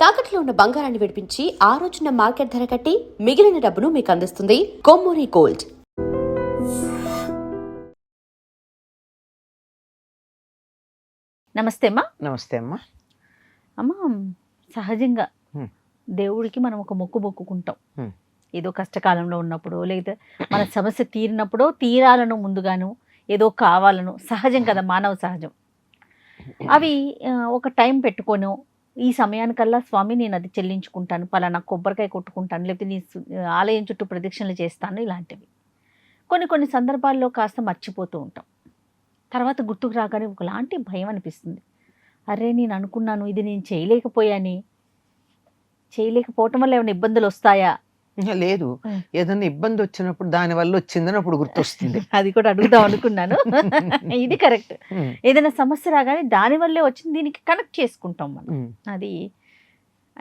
తాకట్లో ఉన్న బంగారాన్ని విడిపించి ఆ రోజున మార్కెట్ ధర కట్టి మిగిలిన డబ్బును మీకు అందిస్తుంది కొమ్మూరి గోల్డ్. నమస్తే అమ్మా. నమస్తే అమ్మా. అమ్మా, సహజంగా దేవుడికి మనం ఒక మొక్కు మొక్కుకుంటాం. ఏదో కష్టకాలంలో ఉన్నప్పుడు, లేదా మన సమస్య తీరినప్పుడు, తీరాలను ముందుగాను ఏదో కావాలను, సహజం కదా, మానవ సహజం. అవి ఒక టైం పెట్టుకోను, ఈ సమయానికల్లా స్వామి నేను అది చెల్లించుకుంటాను, పలానా కొబ్బరికాయ కొట్టుకుంటాను, లేకపోతే నీ ఆలయం చుట్టూ ప్రదక్షిణలు చేస్తాను, ఇలాంటివి కొన్ని సందర్భాల్లో కాస్త మర్చిపోతూ ఉంటాం. తర్వాత గుర్తుకు రాగానే ఒకలాంటి భయం అనిపిస్తుంది. అరే, నేను అనుకున్నాను, ఇది నేను చేయలేకపోవటం వల్ల ఏమైనా ఇబ్బందులు వస్తాయా? లేదు, ఏదైనా ఇబ్బంది వచ్చినప్పుడు దాని వల్ల వచ్చిందని అప్పుడు గుర్తొస్తుంది. అది కూడా అడుగుదాం అనుకున్నాను. ఇది కరెక్ట్. ఏదైనా సమస్య రాగానే దాని వల్లే వచ్చింది, దీనికి కనెక్ట్ చేసుకుంటాం మనం. అది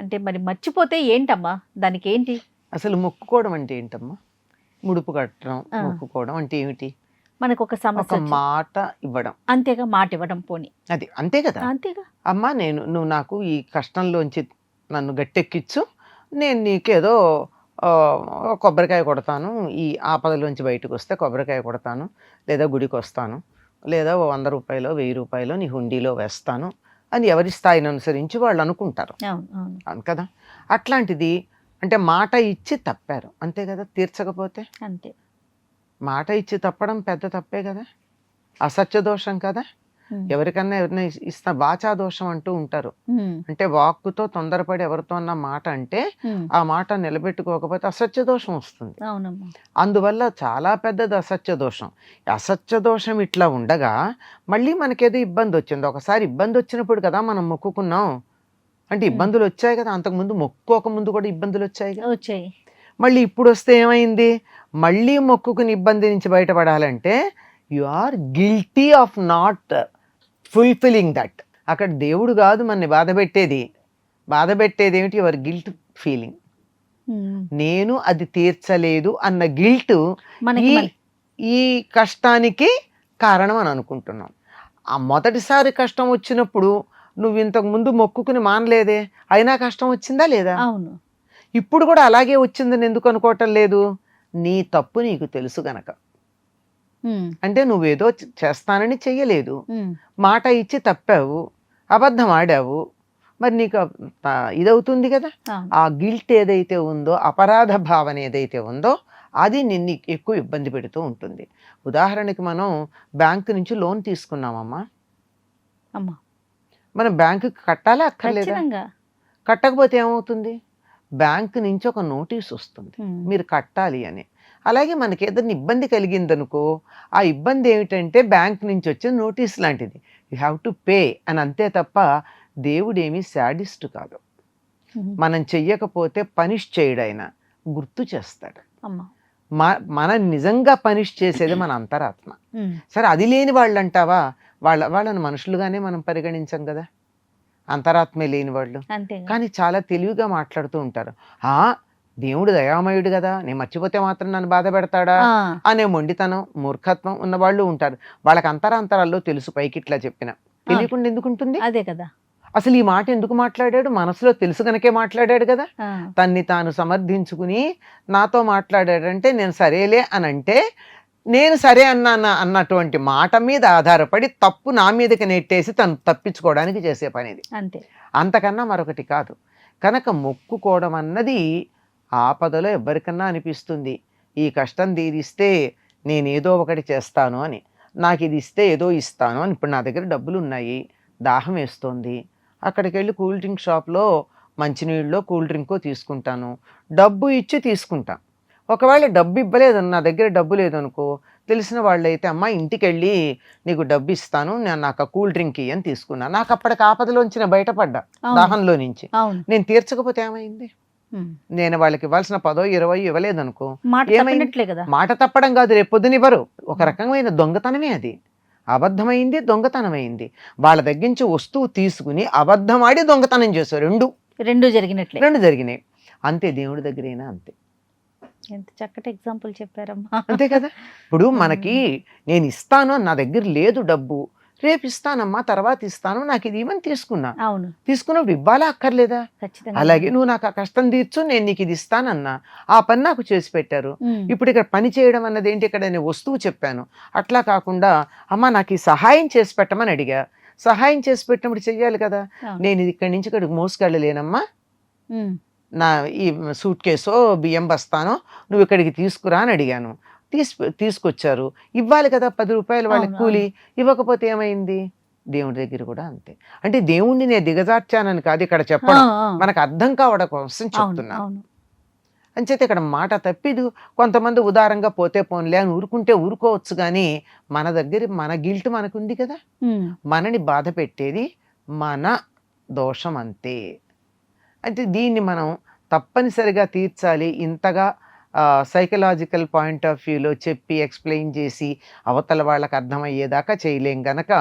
అంటే మరి మర్చిపోతే ఏంటమ్మా, దానికి ఏంటి అసలు? మొక్కుకోవడం అంటే ఏంటమ్మా? ముడుపు కట్టడం, మొక్కుకోవడం అంటే ఏమిటి? మనకు ఒక సమస్య, మాట ఇవ్వడం. అంతేగా, మాట ఇవ్వడం. పోనీ అది అంతే కదా. అంతేగా. అమ్మా, నువ్వు నాకు ఈ కష్టంలోంచి నన్ను గట్టెక్కిచ్చు, నేను నీకేదో కొబ్బరికాయ కొడతాను, ఈ ఆపదలోంచి బయటకు వస్తే కొబ్బరికాయ కొడతాను, లేదా గుడికి వస్తాను, లేదా 100 రూపాయలు 1000 రూపాయలు నీ హుండీలో వేస్తాను అని ఎవరి స్థాయిని అనుసరించి వాళ్ళు అనుకుంటారు. అవును కదా. అట్లాంటిది అంటే మాట ఇచ్చి తప్పారు, అంతే కదా. తీర్చకపోతే అంతే. మాట ఇచ్చి తప్పడం పెద్ద తప్పే కదా, అసత్య దోషం కదా. ఎవరికన్నా ఇస్తా వాచా దోషం అంటూ ఉంటారు. అంటే వాక్కుతో తొందరపడి ఎవరితో అన్న మాట అంటే ఆ మాట నిలబెట్టుకోకపోతే అసత్య దోషం వస్తుంది. అందువల్ల చాలా పెద్దది అసత్య దోషం. అసత్య దోషం ఇట్లా ఉండగా మళ్ళీ మనకేదో ఇబ్బంది వచ్చింది. ఒకసారి ఇబ్బంది వచ్చినప్పుడు కదా మనం మొక్కుకున్నాం, అంటే ఇబ్బందులు వచ్చాయి కదా. అంతకుముందు మొక్కుకోకముందు కూడా ఇబ్బందులు వచ్చాయి. మళ్ళీ ఇప్పుడు వస్తే ఏమైంది? మళ్ళీ మొక్కుకుని ఇబ్బంది నుంచి బయటపడాలంటే you are guilty of not fulfilling that. అక్కడ దేవుడు కాదు మనని బాధపెట్టేది ఏమిటి? Your guilt feeling. నేను అది తీర్చలేదు అన్న గిల్ట్ ఈ కష్టానికి కారణం అని అనుకుంటున్నాం. ఆ మొదటిసారి కష్టం వచ్చినప్పుడు నువ్వు ఇంతకు ముందు మొక్కుకుని మానలేదే, అయినా కష్టం వచ్చిందా లేదా? అవును. ఇప్పుడు కూడా అలాగే వచ్చిందని ఎందుకు అనుకోవటం లేదు? నీ తప్పు నీకు తెలుసు గనక. అంటే నువ్వేదో చేస్తానని చెయ్యలేదు, మాట ఇచ్చి తప్పావు, అబద్ధం ఆడావు, మరి నీకు ఇదవుతుంది కదా. ఆ గిల్ట్ ఏదైతే ఉందో, అపరాధ భావన ఏదైతే ఉందో, అది నిన్ను ఎక్కువ ఇబ్బంది పెడుతూ ఉంటుంది. ఉదాహరణకి మనం బ్యాంకు నుంచి లోన్ తీసుకున్నామమ్మా, మనం బ్యాంకుకి కట్టాలా అక్కర్లేదా? కట్టకపోతే ఏమవుతుంది? బ్యాంకు నుంచి ఒక నోటీస్ వస్తుంది మీరు కట్టాలి అని. అలాగే మనకి ఏదైనా ఇబ్బంది కలిగిందనుకో, ఆ ఇబ్బంది ఏమిటంటే బ్యాంక్ నుంచి వచ్చే నోటీస్ లాంటిది, యూ హ్యావ్ టు పే అని. అంతే తప్ప దేవుడేమీ శాడిస్ట్ కాదు. మనం చెయ్యకపోతే పనిష్ చేయడైనా గుర్తు చేస్తాడు. మనం నిజంగా పనిష్ చేసేది మన అంతరాత్మ. సరే, అది లేని వాళ్ళు అంటావా? వాళ్ళని మనుషులుగానే మనం పరిగణించం కదా, అంతరాత్మే లేని వాళ్ళు. కానీ చాలా తెలివిగా మాట్లాడుతూ ఉంటారు. దేవుడు దయామయుడు కదా, నేను మర్చిపోతే మాత్రం నన్ను బాధ పెడతాడా అనే మొండితనం, మూర్ఖత్వం ఉన్న వాళ్ళు ఉంటారు. వాళ్ళకి అంతరాంతరాల్లో తెలుసు, పైకి ఇట్లా చెప్పిన తెలియకుండా ఎందుకుంటుంది? అదే కదా. అసలు ఈ మాట ఎందుకు మాట్లాడాడు? మనసులో తెలుసు కనుకే మాట్లాడాడు కదా. తన్ని తాను సమర్థించుకుని నాతో మాట్లాడాడంటే నేను సరేలే అని అంటే, నేను సరే అన్నటువంటి మాట మీద ఆధారపడి తప్పు నా మీదకి నెట్టేసి తను తప్పించుకోవడానికి చేసే పని ఇది. అంతే, అంతకన్నా మరొకటి కాదు. కనుక మొక్కుకోవడం అన్నది ఆపదలో ఎవరికన్నా అనిపిస్తుంది, ఈ కష్టం తీరిస్తే నేనేదో ఒకటి చేస్తాను అని, నాకు ఇది ఇస్తే ఏదో ఇస్తాను అని. ఇప్పుడు నా దగ్గర డబ్బులు ఉన్నాయి, దాహం వేస్తోంది, అక్కడికి వెళ్ళి కూల్ డ్రింక్ షాప్లో మంచినీళ్ళలో కూల్ డ్రింకో తీసుకుంటాను, డబ్బు ఇచ్చి తీసుకుంటాను. ఒకవేళ డబ్బు ఇవ్వలేదు, నా దగ్గర డబ్బు లేదనుకో, తెలిసిన వాళ్ళైతే అమ్మ ఇంటికి వెళ్ళి నీకు డబ్బు ఇస్తాను, నాకు కూల్ డ్రింక్ అని తీసుకున్నా. నాకు అప్పటికి ఆపదలోంచి బయటపడ్డా, దాహంలో నుంచి. నేను తీర్చకపోతే ఏమైంది? నేను వాళ్ళకి ఇవ్వాల్సిన 10, 20 ఇవ్వలేదనుకో, మాట తప్పడం కాదు, రేపు పొద్దునివ్వరు. ఒక రకమైన దొంగతనమే అది. అబద్ధమైంది, దొంగతనమైంది. వాళ్ళ దగ్గర నుంచి వస్తువు తీసుకుని అబద్ధమాడి దొంగతనం చేశారు. రెండు జరిగినాయి. అంతే దేవుడి దగ్గరైనా అంతే. ఎంత చక్కటి ఎగ్జాంపుల్ చెప్పారమ్మా. అంతే కదా. ఇప్పుడు మనకి నేను ఇస్తాను, నా దగ్గర లేదు డబ్బు, రేపు ఇస్తానమ్మా, తర్వాత ఇస్తాను, నాకు ఇది ఇవ్వని తీసుకున్నా. అవును, తీసుకున్నప్పుడు ఇవ్వాలా అక్కర్లేదా? ఖచ్చితంగా. అలాగే నువ్వు నాకు ఆ కష్టం తీర్చు, నేను నీకు ఇది ఇస్తానన్నా, ఆ పని నాకు చేసి పెట్టారు. ఇప్పుడు ఇక్కడ పని చేయడం అన్నది ఏంటి, ఇక్కడ నేను వస్తువు చెప్పాను. అట్లా కాకుండా అమ్మ నాకు ఈ సహాయం చేసి పెట్టమని అడిగా, సహాయం చేసి పెట్టినప్పుడు చెయ్యాలి కదా. నేను ఇది ఇక్కడి నుంచి ఇక్కడికి మోసుకెళ్ళలేనమ్మా, నా ఈ సూట్ కేసో బియ్యం బస్తానో నువ్వు ఇక్కడికి తీసుకురా అని అడిగాను. తీసుకొచ్చారు, ఇవ్వాలి కదా 10 రూపాయలు వాళ్ళకి కూలి. ఇవ్వకపోతే ఏమైంది? దేవుడి దగ్గర కూడా అంతే. అంటే దేవుణ్ణి నేను దిగజార్చానని కాదు ఇక్కడ చెప్పడం, మనకు అర్థం కావడం కోసం చెప్తున్నా. అంచేత ఇక్కడ మాట తప్పిదు. కొంతమంది ఉదారంగా పోతే పోన్లే అని ఊరుకుంటే ఊరుకోవచ్చు, కానీ మన దగ్గర మన గిల్ట్ మనకుంది కదా, మనని బాధ పెట్టేది మన దోషం అంతే. అంటే దీన్ని మనం తప్పనిసరిగా తీర్చాలి. ఇంతగా సైకలాజికల్ పాయింట్ ఆఫ్ వ్యూలో చెప్పి ఎక్స్ప్లెయిన్ చేసి అవతల వాళ్ళకి అర్థమయ్యేదాకా చేయలేం గనక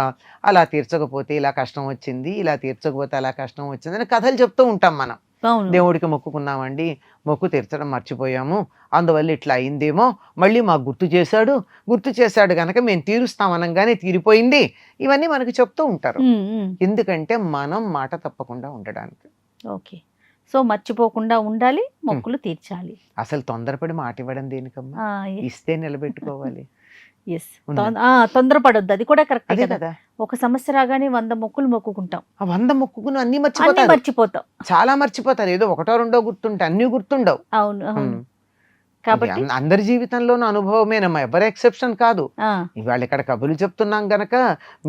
అలా తీర్చకపోతే ఇలా కష్టం వచ్చింది, ఇలా తీర్చకపోతే అలా కష్టం వచ్చింది అని కథలు చెప్తూ ఉంటాం మనం. దేవుడికి మొక్కుకున్నామండి, మొక్కు తీర్చడం మర్చిపోయాము, అందువల్ల ఇట్లా అయిందేమో, మళ్ళీ మాకు గుర్తు చేశాడు కనుక మేము తీరుస్తామనగానే తీరిపోయింది, ఇవన్నీ మనకు చెప్తూ ఉంటారు. ఎందుకంటే మనం మాట తప్పకుండా ఉండడానికి. ఓకే, సో మర్చిపోకుండా ఉండాలి, మొక్కులు తీర్చాలి. అసలు తొందరపడి మాట ఇవ్వడం దేనికమ్మా, ఇస్తే నిలబెట్టుకోవాలి. తొందరపడొద్దు, అది కూడా కరెక్ట్ కదా. ఒక సమస్య రాగానే 100 మొక్కులు మొక్కుకుంటాం, 100 మొక్కుకుని అన్ని మర్చిపోతాం, చాలా మర్చిపోతారు. ఏదో 1 2 గుర్తుంటే అన్ని గుర్తుండవు. అవును, కాబట్టి అందరి జీవితంలోనూ అనుభవమేనమ్మా, ఎవరు ఎక్సెప్షన్ కాదు. ఇవాళ ఇక్కడ కబుర్లు చెప్తున్నాం గనక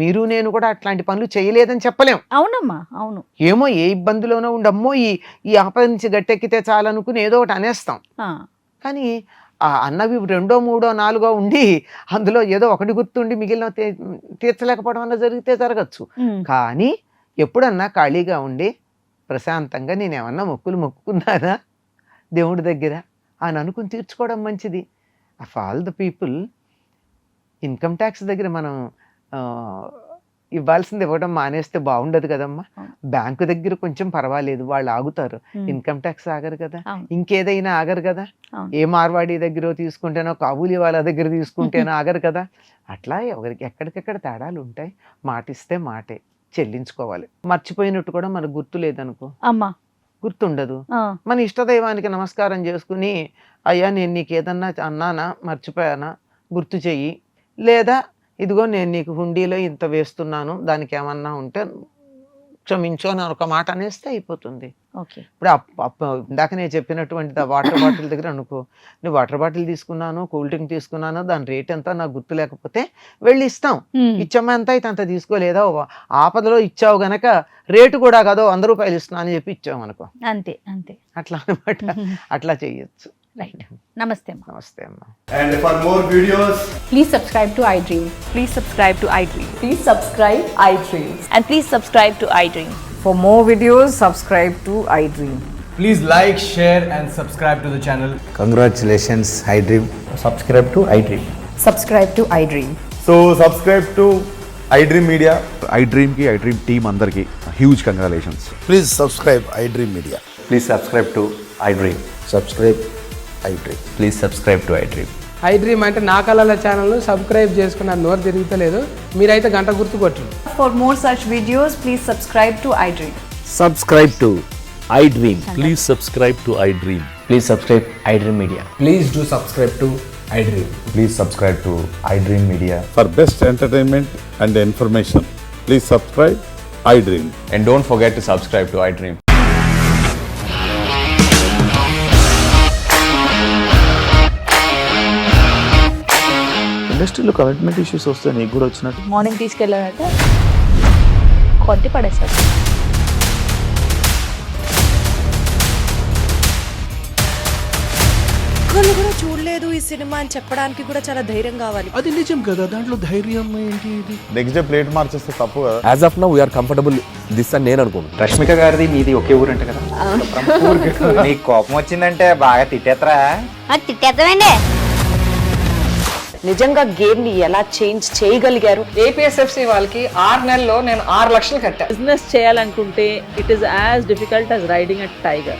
మీరు నేను కూడా అట్లాంటి పనులు చేయలేదని చెప్పలేం. అవునమ్మా, అవును. ఏమో ఏ ఇబ్బందిలోనో ఉండమ్మో, ఈ ఆపద నుంచి గట్టెక్కితే చాలనుకుని ఏదో ఒకటి అనేస్తాం. కానీ అన్నవి 2 3 4 ఉండి అందులో ఏదో ఒకటి గుర్తుండి మిగిలిన తీర్చలేకపోవడం అన్న జరిగితే జరగచ్చు. కానీ ఎప్పుడన్నా ఖాళీగా ఉండి ప్రశాంతంగా నేనేమన్నా మొక్కుకున్నానా దేవుడి దగ్గర అని అనుకుని తీర్చుకోవడం మంచిది. Of all the people income tax దగ్గర మనం ఇవ్వాల్సింది ఇవ్వడం మానేస్తే బాగుండదు కదమ్మా. బ్యాంకు దగ్గర కొంచెం పర్వాలేదు, వాళ్ళు ఆగుతారు. ఇన్కమ్ ట్యాక్స్ ఆగరు కదా, ఇంకేదైనా ఆగరు కదా. ఏ మార్వాడి దగ్గర తీసుకుంటేనో, కాబూలీ వాళ్ళ దగ్గర తీసుకుంటేనో ఆగరు కదా. అట్లా ఎవరికి ఎక్కడికెక్కడ తేడాలు ఉంటాయి. మాటిస్తే మాటే చెల్లించుకోవాలి. మర్చిపోయినట్టు కూడా మనకు గుర్తు లేదనుకో, గుర్తుండదు. మన ఇష్టదైవానికి నమస్కారం చేసుకుని, అయ్యా నేను నీకు ఏదన్నా అన్నానా, మర్చిపోయానా, గుర్తు చెయ్యి, లేదా ఇదిగో నేను నీకు హుండీలో ఇంత వేస్తున్నాను, దానికి ఏమన్నా ఉంటే క్షమించు అని ఒక మాట అనేస్తే అయిపోతుంది. ఇప్పుడు ఇందాక నేను చెప్పినటువంటి వాటర్ బాటిల్ దగ్గర అనుకో, నువ్వు వాటర్ బాటిల్ తీసుకున్నాను, కూల్ డ్రింక్ తీసుకున్నాను, దాని రేట్ ఎంత నాకు గుర్తు లేకపోతే వెళ్ళి ఇస్తాం. ఇచ్చామా ఎంత అయితే అంత తీసుకోలేదా, ఆపదలో ఇచ్చావు గనక రేటు కూడా కాదో 100 రూపాయలు ఇస్తున్నా అని చెప్పి ఇచ్చావు అనుకో, అంతే అంతే. అట్లా అనమాట, అట్లా చెయ్యొచ్చు. రైట్. నమస్తే అమ్మా. And for more videos, Please subscribe to iDream. Please subscribe to iDream. Please subscribe iDream. And please subscribe to iDream. For more videos, subscribe to iDream. please like, share and subscribe to the channel. Congratulations, iDream. Subscribe to iDream. Subscribe to iDream. So subscribe to iDream Media. iDream team andarki huge congratulations. Please subscribe iDream Media. Please subscribe to iDream. Subscribe iDream. Please subscribe to iDream. iDream అంటే నా కళల ఛానల్ను subscribe చేసుకున్న నోరు తిరుగుతలేదు, మీరైతే గంట గుర్తు కొట్టండి. For more such videos, please subscribe to iDream. Subscribe to iDream. Please subscribe to iDream. Please subscribe iDream Media. Please do subscribe to iDream. Please subscribe to iDream Media. For best entertainment and information, please subscribe iDream. And don't forget to subscribe to iDream. ఇండస్ట్రీలో commitment issues వస్తే నీకు కూడా వచ్చినట్టు morning తీసుకెళ్ళాడంటే కొట్టి పడేస్తాడు. ఒక్కళ్ళు కూడా చూడలేదు ఈ సినిమా అని చెప్పడానికి కూడా చాలా ధైర్యం కావాలి. అది నిజం కదా, దాంట్లో ధైర్యం ఏంటి? నెక్స్ట్ డే ప్లేట్ మార్చేస్తే తప్పు కదా. As of now we are comfortable this అని నేను అనుకుంటున్నాను. రష్మిక గారిది మీది ఒకే ఊరు అంట కదా. నీకు కోపం వచ్చిందంటే బాగా తిట్టేత్తరా? తిట్టేద్దామండి. నిజంగా గేమ్ ని ఎలా చేంజ్ చేయగలిగారు? ఏపీఎస్ఎఫ్సి వాళ్ళకి 6 నెలల్లో నేను 6 లక్షలు కట్టా. బిజినెస్ చేయాలనుకుంటే it is as difficult as riding a tiger.